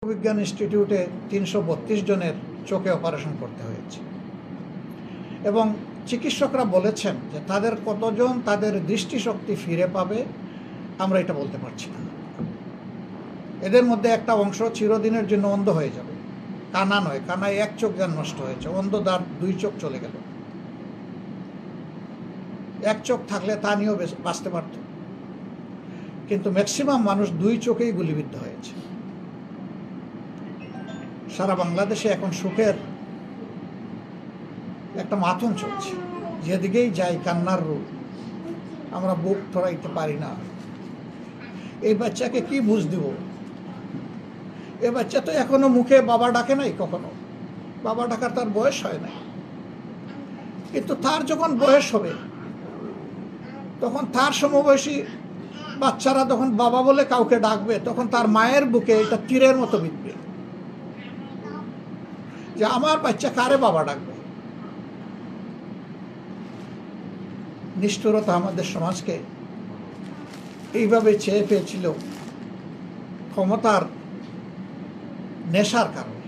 বিজ্ঞান ইনস্টিটিউটে 332 জনের চোখে অপারেশন করতে হয়েছে এবং চিকিৎসকরা বলেছেন যে তাদের কতজন তাদের দৃষ্টিশক্তি ফিরে পাবে আমরা এটা বলতে পারছি না। এদের মধ্যে একটা অংশ চিরদিনের জন্য অন্ধ হয়ে যাবে। কানা নয়, কানায় এক চোখ যার নষ্ট হয়েছে, অন্ধ তার 2 চোখ চলে গেল। এক চোখ থাকলে তা নিয়েও বাঁচতে পারত, কিন্তু ম্যাক্সিমাম মানুষ 2 চোখেই গুলিবিদ্ধ হয়েছে। সারা বাংলাদেশে এখন সুখের একটা মাথন চলছে, যেদিকেই যাই কান্নার রূপ, আমরা বুক ধরাইতে পারি না। এই বাচ্চাকে কি বুঝ দিব? এ বাচ্চা তো এখনো মুখে বাবা ডাকে নাই, কখনো বাবা ডাকার তার বয়স হয় নাই। কিন্তু তার যখন বয়স হবে তখন তার সমবয়সী বাচ্চারা যখন বাবা বলে কাউকে ডাকবে তখন তার মায়ের বুকে এটা তীরের মতো বিঁধবে যে আমার বাচ্চা কারে বাবা ডাকবে। নিষ্ঠুরতা আমাদের সমাজকে এইভাবে চেয়ে পেয়েছিল ক্ষমতার নেশার কারণে।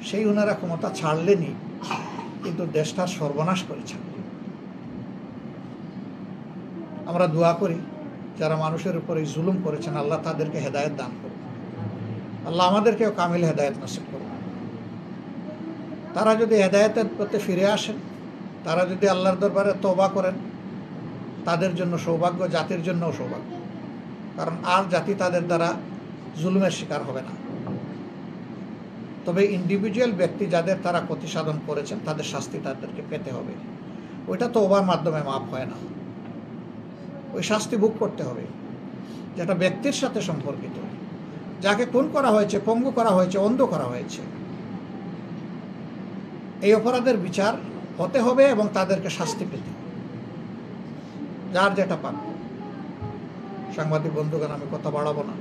সেই ওনারা ক্ষমতা ছাড়লেনি, কিন্তু দেশটার সর্বনাশ করেছেন। আমরা দোয়া করি যারা মানুষের উপরে জুলুম করেছেন আল্লাহ তাদেরকে হেদায়েত দান করুন, আল্লাহ আমাদেরকেও কামিল হেদায়েত নসিব করুন। তারা যদি হেদায়েতের পথে ফিরে আসেন, তারা যদি আল্লাহর দরবারে তওবা করেন, তাদের জন্য সৌভাগ্য, জাতির জন্যও সৌভাগ্য। কারণ আর জাতি তাদের দ্বারা জুলুমের শিকার হবে না। তবে ইন্ডিভিজুয়াল ব্যক্তি যাদের তারা ক্ষতি সাধন করেছেন তাদের শাস্তি তাদেরকে পেতে হবে। ওইটা তওবার মাধ্যমে মাফ হয় না, ওই শাস্তি ভোগ করতে হবে, যেটা ব্যক্তির সাথে সম্পর্কিত। যাকে খুন করা হয়েছে, পঙ্গু করা হয়েছে, অন্ধ করা হয়েছে, এই অপরাধের বিচার হতে হবে এবং তাদেরকে শাস্তি পেতে হবে, যার যেটা পান। সাংবাদিক বন্ধুগণ, আমি কথা বাড়াবো না।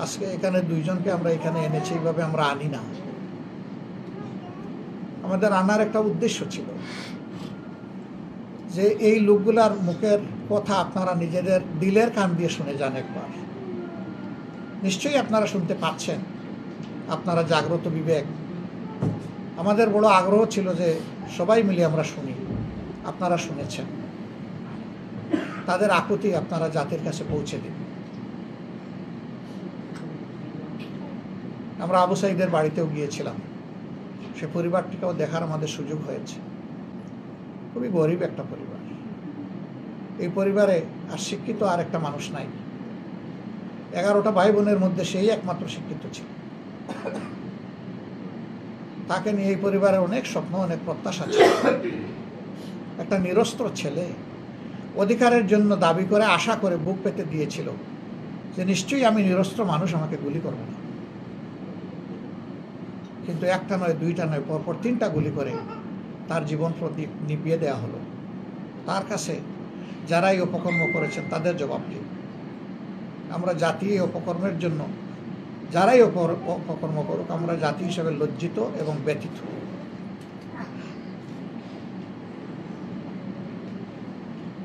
আজকে এখানে 2 জনকে আমরা এখানে এনেছি, এইভাবে আমরা আনি না। আমাদের আনার একটা উদ্দেশ্য ছিল যে এই লোকগুলার মুখের কথা আপনারা নিজেদের দিলের কান দিয়ে শুনে যান একবার। নিশ্চয়ই আপনারা শুনতে পাচ্ছেন, আপনারা জাগ্রত বিবেক। আমাদের বড় আগ্রহ ছিল যে সবাই মিলে আমরা শুনি, আপনারা শুনেছেন। তাদের আকুতি আপনারা জাতির কাছে পৌঁছে দিন। আমরা আবু সাইদের বাড়িতেও গিয়েছিলাম, সে পরিবারটিকেও দেখার আমাদের সুযোগ হয়েছে। খুবই গরিব একটা পরিবার। এই পরিবারে আর শিক্ষিত আর একটা মানুষ নাই। 11টা ভাই বোনের মধ্যে সেই একমাত্র শিক্ষিত ছিল। তাকে নিয়ে এই পরিবারের অনেক স্বপ্ন, অনেক প্রত্যাশা ছিল। একটা নিরস্ত্র ছেলে অধিকারের জন্য দাবি করে, আশা করে বুক পেতে দিয়েছিল যে নিশ্চয়ই আমি নিরস্ত্র মানুষ, আমাকে গুলি করবে না। কিন্তু একটা নয়, 2টা নয়, পরপর 3টা গুলি করে তার জীবন প্রদীপ নিভিয়ে দেওয়া হলো। তার কাছে যারা এই অপকর্ম করেছেন তাদের জবাব কি? আমরা জাতি এই অপকর্মের জন্য, যারাই অপকর্ম করুক, আমরা জাতি হিসেবে লজ্জিত এবং ব্যথিত।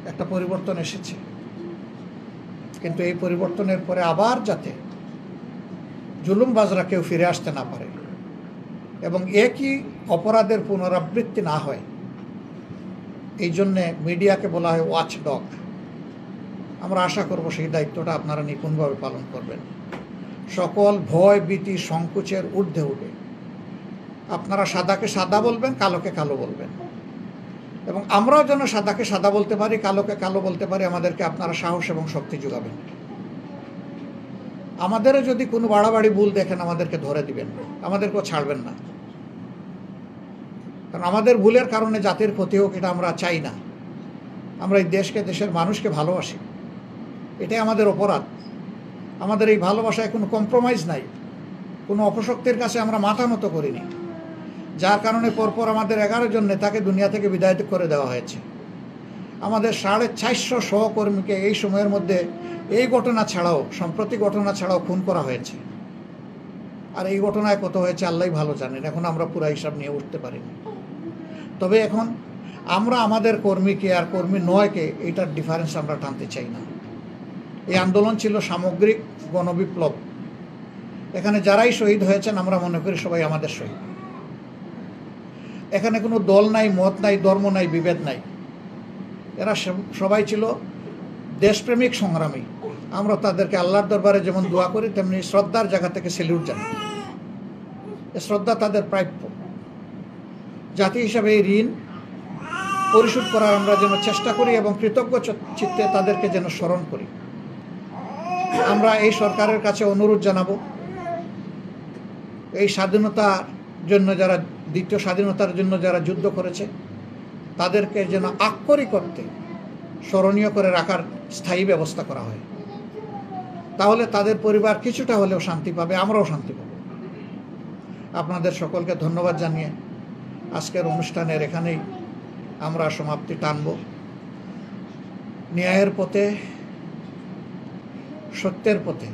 একটা পরিবর্তন এসেছে, কিন্তু এই পরিবর্তনের পরে আবার যাতে জুলুমবাজরা কেউ ফিরে আসতে না পারে এবং একই অপরাধের পুনরাবৃত্তি না হয়, এই জন্যে মিডিয়াকে বলা হয় ওয়াচ ডগ। আমরা আশা করব সেই দায়িত্বটা আপনারা নিপুণভাবে পালন করবেন। সকল ভয়, ভীতি, সংকোচের ঊর্ধ্বে উঠে আপনারা সাদাকে সাদা বলবেন, কালোকে কালো বলবেন, এবং আমরাও যেন সাদাকে সাদা বলতে পারি, কালোকে কালো বলতে পারি। আমাদেরকে আপনারা সাহস এবং শক্তি যোগাবেন। আমাদেরও যদি কোনো বাড়াবাড়ি ভুল দেখেন আমাদেরকে ধরে দিবেন, আমাদেরকেও ছাড়বেন না। কারণ আমাদের ভুলের কারণে জাতির ক্ষতি হোক, এটা আমরা চাই না। আমরা এই দেশকে, দেশের মানুষকে ভালোবাসি, এটাই আমাদের অপরাধ। আমাদের এই ভালোবাসায় কোনো কম্প্রোমাইজ নাই, কোনো অপশক্তির কাছে আমরা মাথা নত করিনি, যার কারণে পরপর আমাদের 11 জন নেতাকে দুনিয়া থেকে বিদায় করে দেওয়া হয়েছে। আমাদের 450 সহকর্মীকে এই সময়ের মধ্যে এই ঘটনা ছাড়াও, সম্প্রতি ঘটনা ছাড়াও খুন করা হয়েছে। আর এই ঘটনায় কত হয়েছে আল্লাহই ভালো জানেন, এখন আমরা পুরো হিসাব নিয়ে উঠতে পারিনি। তবে এখন আমরা আমাদের কর্মীকে আর কর্মী নয়কে, এইটার ডিফারেন্স আমরা টানতে চাই না। এই আন্দোলন ছিল সামগ্রিক গণবিপ্লব। এখানে যারাই শহীদ হয়েছেন আমরা মনে করি সবাই আমাদের শহীদ। এখানে কোনো দল নাই, মত নাই, ধর্ম নাই, বিভেদ নাই। এরা সবাই ছিল দেশপ্রেমিক সংগ্রামী। আমরা তাদেরকে আল্লাহর দরবারে যেমন দোয়া করি তেমনি শ্রদ্ধার জায়গা থেকে সেলিউট জানাই। এ শ্রদ্ধা তাদের প্রাপ্য। জাতি হিসাবে এই ঋণ পরিশোধ করার আমরা যেন চেষ্টা করি এবং কৃতজ্ঞ চিত্তে তাদেরকে যেন স্মরণ করি। আমরা এই সরকারের কাছে অনুরোধ জানাবো, এই স্বাধীনতার জন্য যারা, দ্বিতীয় স্বাধীনতার জন্য যারা যুদ্ধ করেছে তাদেরকে যেন আক্ষরিক করতে স্মরণীয় করে রাখার স্থায়ী ব্যবস্থা করা হয়। তাহলে তাদের পরিবার কিছুটা হলেও শান্তি পাবে, আমরাও শান্তি পাব। আপনাদের সকলকে ধন্যবাদ জানিয়ে আজকের অনুষ্ঠানের এখানেই আমরা সমাপ্তি টানব। ন্যায়ের পথে, সত্যের পথে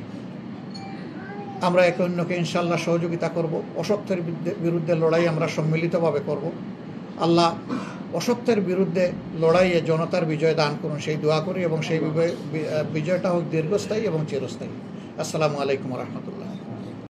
আমরা একে অন্যকে ইনশাল্লাহ সহযোগিতা করব। অসত্যের বিরুদ্ধে লড়াই আমরা সম্মিলিতভাবে করব। আল্লাহ অসত্যের বিরুদ্ধে লড়াইয়ে জনতার বিজয় দান করুন, সেই দোয়া করি এবং সেই বিজয়টা হোক দীর্ঘস্থায়ী এবং চিরস্থায়ী। আসসালামু আলাইকুম রহমতুল্লাহ।